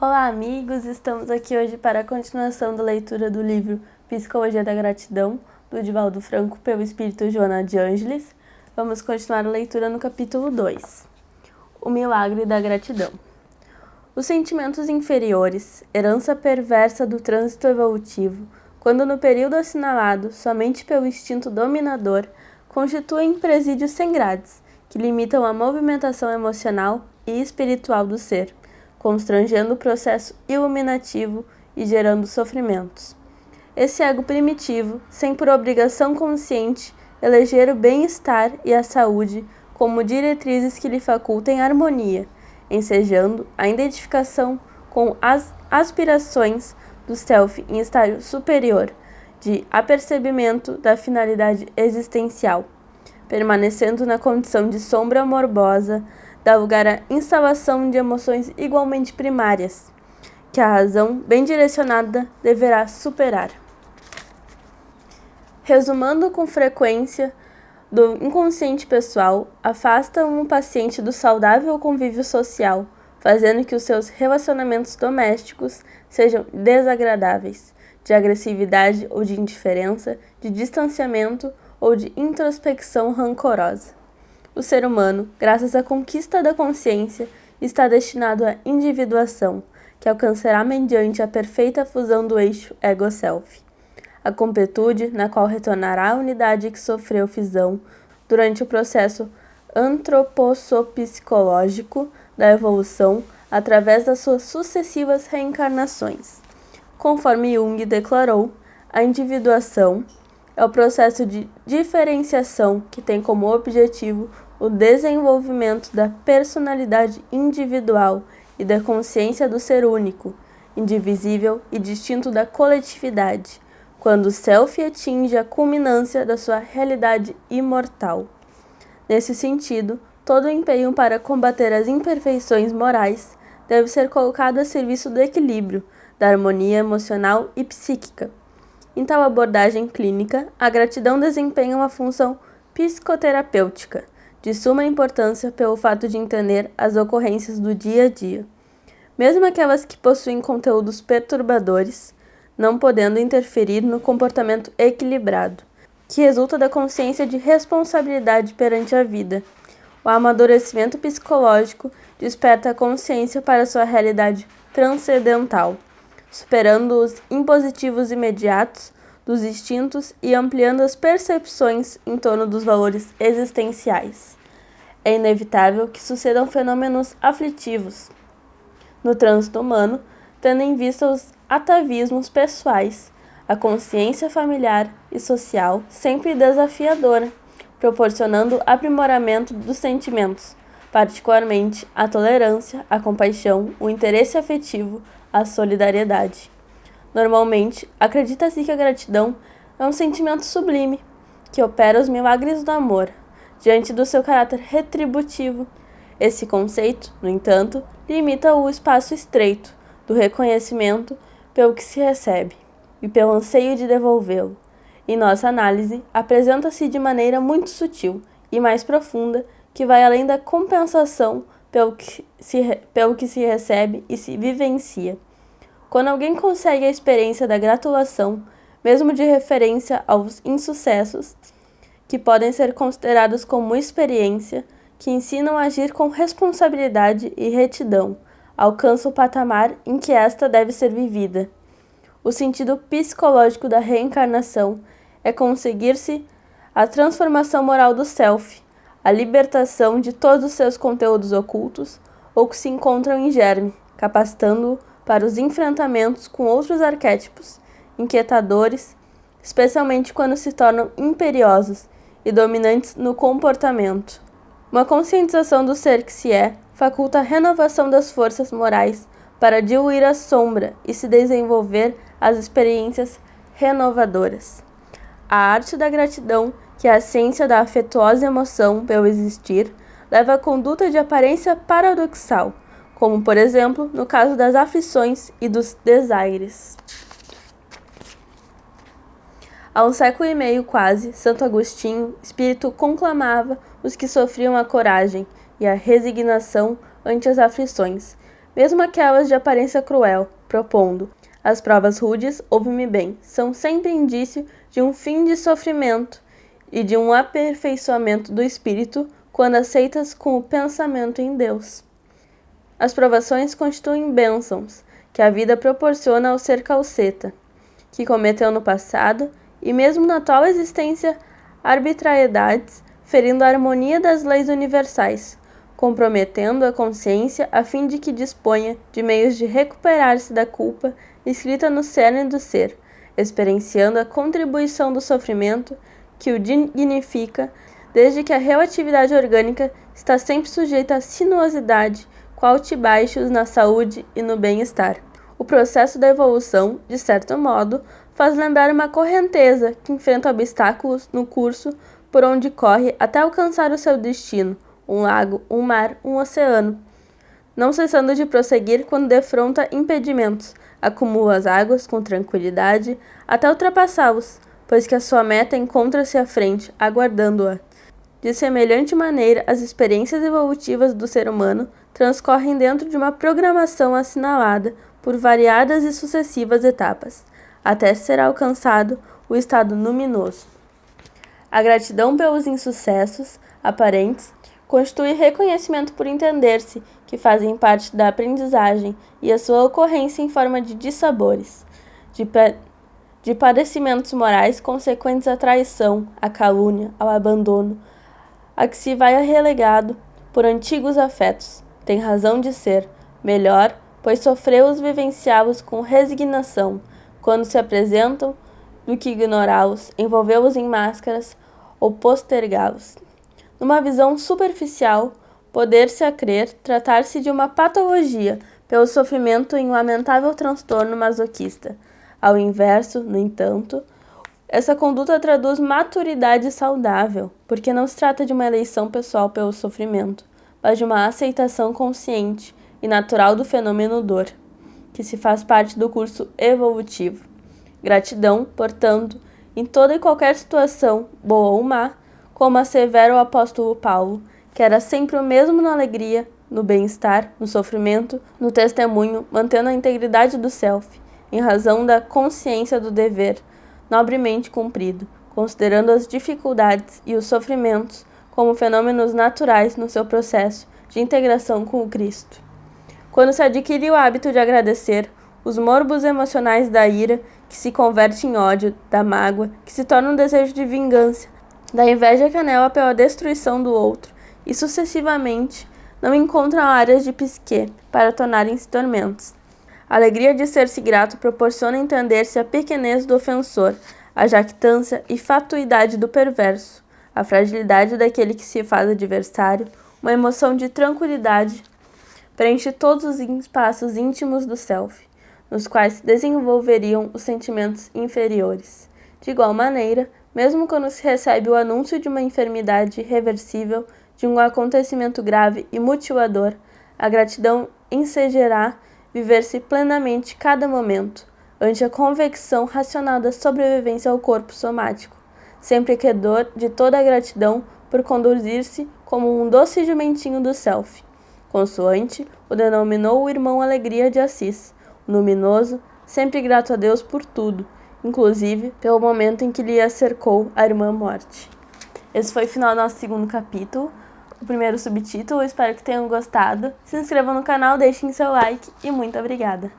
Olá, amigos! Estamos aqui hoje para a continuação da leitura do livro Psicologia da Gratidão, do Divaldo Franco, pelo espírito Joana de Ângeles. Vamos continuar a leitura no capítulo 2. O milagre da gratidão. Os sentimentos inferiores, herança perversa do trânsito evolutivo, quando no período assinalado somente pelo instinto dominador, constituem presídios sem grades, que limitam a movimentação emocional e espiritual do ser, constrangendo o processo iluminativo e gerando sofrimentos. Esse ego primitivo, sem por obrigação consciente eleger o bem-estar e a saúde como diretrizes que lhe facultem harmonia, ensejando a identificação com as aspirações do self em estágio superior de apercebimento da finalidade existencial, permanecendo na condição de sombra morbosa, dá lugar à instalação de emoções igualmente primárias, que a razão bem direcionada deverá superar. Resumando com frequência do inconsciente pessoal, afasta um paciente do saudável convívio social, fazendo que os seus relacionamentos domésticos sejam desagradáveis, de agressividade ou de indiferença, de distanciamento ou de introspecção rancorosa. O ser humano, graças à conquista da consciência, está destinado à individuação, que alcançará mediante a perfeita fusão do eixo ego-self. A completude, na qual retornará a unidade que sofreu fisão durante o processo antropossopsicológico da evolução através das suas sucessivas reencarnações. Conforme Jung declarou, a individuação é o processo de diferenciação que tem como objetivo o desenvolvimento da personalidade individual e da consciência do ser único, indivisível e distinto da coletividade, quando o self atinge a culminância da sua realidade imortal. Nesse sentido, todo o empenho para combater as imperfeições morais deve ser colocado a serviço do equilíbrio, da harmonia emocional e psíquica. Em tal abordagem clínica, a gratidão desempenha uma função psicoterapêutica, de suma importância pelo fato de entender as ocorrências do dia a dia, mesmo aquelas que possuem conteúdos perturbadores, não podendo interferir no comportamento equilibrado, que resulta da consciência de responsabilidade perante a vida. O amadurecimento psicológico desperta a consciência para sua realidade transcendental, superando os impositivos imediatos dos instintos e ampliando as percepções em torno dos valores existenciais. É inevitável que sucedam fenômenos aflitivos no trânsito humano, tendo em vista os atavismos pessoais, a consciência familiar e social sempre desafiadora, proporcionando aprimoramento dos sentimentos, particularmente a tolerância, a compaixão, o interesse afetivo, a solidariedade. Normalmente, acredita-se que a gratidão é um sentimento sublime, que opera os milagres do amor, diante do seu caráter retributivo. Esse conceito, no entanto, limita o espaço estreito do reconhecimento pelo que se recebe e pelo anseio de devolvê-lo. Em nossa análise, apresenta-se de maneira muito sutil e mais profunda, que vai além da compensação pelo que se recebe e se vivencia. Quando alguém consegue a experiência da gratulação, mesmo de referência aos insucessos, que podem ser considerados como experiência, que ensinam a agir com responsabilidade e retidão, alcança o patamar em que esta deve ser vivida. O sentido psicológico da reencarnação é conseguir-se a transformação moral do self, a libertação de todos os seus conteúdos ocultos ou que se encontram em germe, capacitando-o para os enfrentamentos com outros arquétipos, inquietadores, especialmente quando se tornam imperiosos e dominantes no comportamento. Uma conscientização do ser que se é faculta a renovação das forças morais para diluir a sombra e se desenvolver as experiências renovadoras. A arte da gratidão, que é a ciência da afetuosa emoção pelo existir, leva a conduta de aparência paradoxal, como, por exemplo, no caso das aflições e dos desaires. Há 1 século e meio quase, Santo Agostinho, espírito, conclamava os que sofriam a coragem e a resignação ante as aflições, mesmo aquelas de aparência cruel, propondo: as provas rudes, ouve-me bem, são sempre indício de um fim de sofrimento e de um aperfeiçoamento do espírito quando aceitas com o pensamento em Deus. As provações constituem bênçãos que a vida proporciona ao ser calceta, que cometeu no passado e mesmo na atual existência arbitrariedades, ferindo a harmonia das leis universais, comprometendo a consciência a fim de que disponha de meios de recuperar-se da culpa escrita no cerne do ser, experienciando a contribuição do sofrimento que o dignifica, desde que a relatividade orgânica está sempre sujeita à sinuosidade, com altibaixos na saúde e no bem-estar. O processo da evolução, de certo modo, faz lembrar uma correnteza que enfrenta obstáculos no curso por onde corre até alcançar o seu destino, um lago, um mar, um oceano, não cessando de prosseguir quando defronta impedimentos, acumula as águas com tranquilidade até ultrapassá-los, pois que a sua meta encontra-se à frente, aguardando-a. De semelhante maneira, as experiências evolutivas do ser humano transcorrem dentro de uma programação assinalada por variadas e sucessivas etapas, até ser alcançado o estado luminoso. A gratidão pelos insucessos aparentes constitui reconhecimento por entender-se que fazem parte da aprendizagem e a sua ocorrência em forma de dissabores, de padecimentos morais consequentes à traição, à calúnia, ao abandono, a que se vai relegado por antigos afetos. Tem razão de ser melhor, pois sofreu-os vivenciá-los com resignação, quando se apresentam, do que ignorá-los, envolvê-los em máscaras ou postergá-los. Numa visão superficial, poder-se a crer tratar-se de uma patologia pelo sofrimento em um lamentável transtorno masoquista. Ao inverso, no entanto, essa conduta traduz maturidade saudável, porque não se trata de uma eleição pessoal pelo sofrimento, mas de uma aceitação consciente e natural do fenômeno dor, que se faz parte do curso evolutivo. Gratidão, portanto, em toda e qualquer situação, boa ou má, como assevera o apóstolo Paulo, que era sempre o mesmo na alegria, no bem-estar, no sofrimento, no testemunho, mantendo a integridade do self, em razão da consciência do dever, nobremente cumprido, considerando as dificuldades e os sofrimentos como fenômenos naturais no seu processo de integração com o Cristo. Quando se adquire o hábito de agradecer, os morbos emocionais da ira, que se converte em ódio, da mágoa, que se torna um desejo de vingança, da inveja que anela pela destruição do outro, e sucessivamente não encontram áreas de psique para tornarem-se tormentos. A alegria de ser-se grato proporciona entender-se a pequenez do ofensor, a jactância e fatuidade do perverso, a fragilidade daquele que se faz adversário, uma emoção de tranquilidade preenche todos os espaços íntimos do self, nos quais se desenvolveriam os sentimentos inferiores. De igual maneira, mesmo quando se recebe o anúncio de uma enfermidade irreversível, de um acontecimento grave e mutilador, a gratidão ensejará viver-se plenamente cada momento, ante a convicção racional da sobrevivência ao corpo somático, sempre credor de toda a gratidão por conduzir-se como um doce jumentinho do self, consoante o denominou o irmão Alegria de Assis, o luminoso, sempre grato a Deus por tudo, inclusive pelo momento em que lhe cercou a irmã morte. Esse foi o final do nosso segundo capítulo, o primeiro subtítulo. Espero que tenham gostado. Se inscrevam no canal, deixem seu like e muito obrigada!